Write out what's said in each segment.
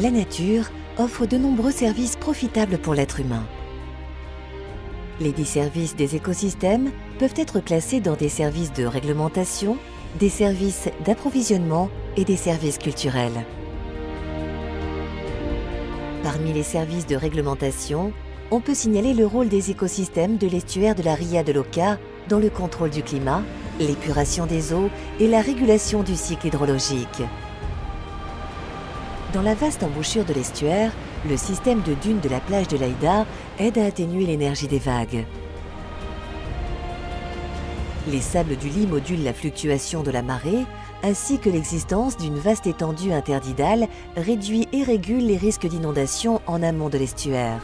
La nature offre de nombreux services profitables pour l'être humain. Les 10 services des écosystèmes peuvent être classés dans des services de réglementation, des services d'approvisionnement et des services culturels. Parmi les services de réglementation, on peut signaler le rôle des écosystèmes de l'estuaire de la Ria de l'Oka dans le contrôle du climat, l'épuration des eaux et la régulation du cycle hydrologique. Dans la vaste embouchure de l'estuaire, le système de dunes de la plage de l'Aïda aide à atténuer l'énergie des vagues. Les sables du lit modulent la fluctuation de la marée, ainsi que l'existence d'une vaste étendue interdidale réduit et régule les risques d'inondation en amont de l'estuaire.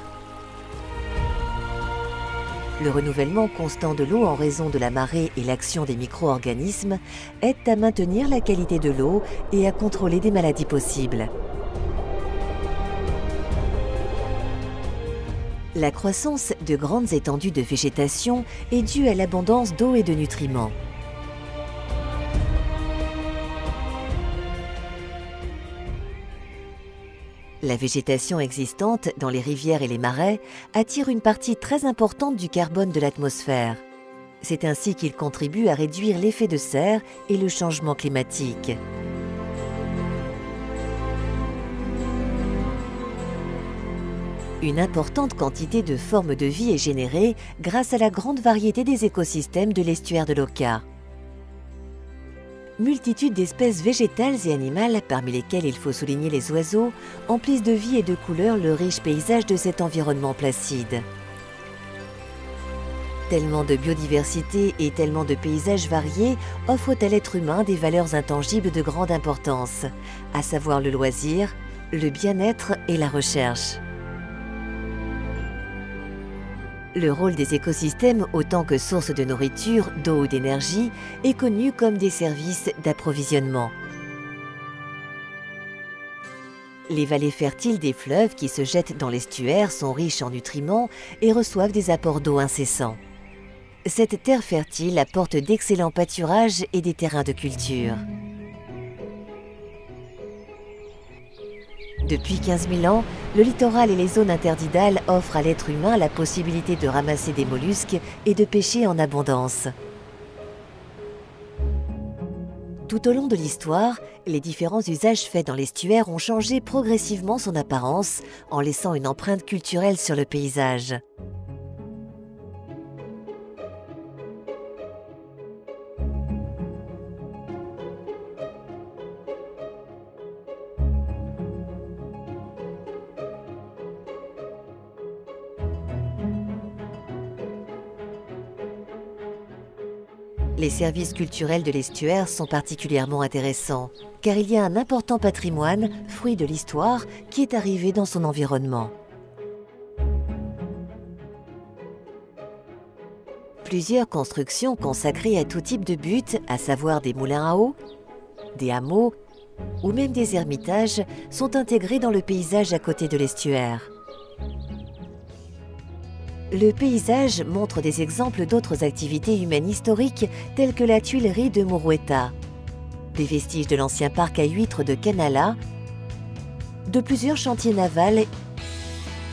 Le renouvellement constant de l'eau en raison de la marée et l'action des micro-organismes aident à maintenir la qualité de l'eau et à contrôler des maladies possibles. La croissance de grandes étendues de végétation est due à l'abondance d'eau et de nutriments. La végétation existante dans les rivières et les marais attire une partie très importante du carbone de l'atmosphère. C'est ainsi qu'il contribue à réduire l'effet de serre et le changement climatique. Une importante quantité de formes de vie est générée grâce à la grande variété des écosystèmes de l'estuaire de l'Oka. Multitude d'espèces végétales et animales, parmi lesquelles il faut souligner les oiseaux, emplissent de vie et de couleurs le riche paysage de cet environnement placide. Tellement de biodiversité et tellement de paysages variés offrent à l'être humain des valeurs intangibles de grande importance, à savoir le loisir, le bien-être et la recherche. Le rôle des écosystèmes, autant que source de nourriture, d'eau ou d'énergie, est connu comme des services d'approvisionnement. Les vallées fertiles des fleuves qui se jettent dans l'estuaire sont riches en nutriments et reçoivent des apports d'eau incessants. Cette terre fertile apporte d'excellents pâturages et des terrains de culture. Depuis 15 000 ans, le littoral et les zones interdidales offrent à l'être humain la possibilité de ramasser des mollusques et de pêcher en abondance. Tout au long de l'histoire, les différents usages faits dans l'estuaire ont changé progressivement son apparence en laissant une empreinte culturelle sur le paysage. Les services culturels de l'estuaire sont particulièrement intéressants, car il y a un important patrimoine, fruit de l'histoire, qui est arrivé dans son environnement. Plusieurs constructions consacrées à tout type de but, à savoir des moulins à eau, des hameaux ou même des ermitages, sont intégrées dans le paysage à côté de l'estuaire. Le paysage montre des exemples d'autres activités humaines historiques telles que la tuilerie de Murueta, des vestiges de l'ancien parc à huîtres de Canala, de plusieurs chantiers navals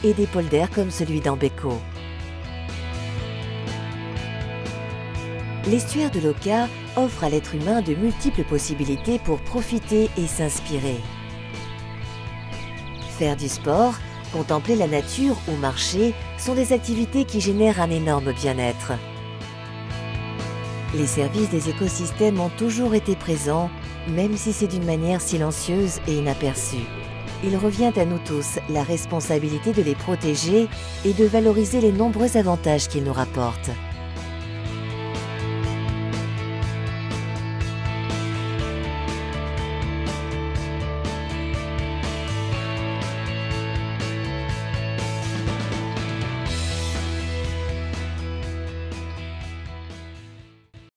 et des polders comme celui d'Ambeko. L'estuaire de l'Oka offre à l'être humain de multiples possibilités pour profiter et s'inspirer. Faire du sport, contempler la nature ou marcher sont des activités qui génèrent un énorme bien-être. Les services des écosystèmes ont toujours été présents, même si c'est d'une manière silencieuse et inaperçue. Il revient à nous tous la responsabilité de les protéger et de valoriser les nombreux avantages qu'ils nous rapportent.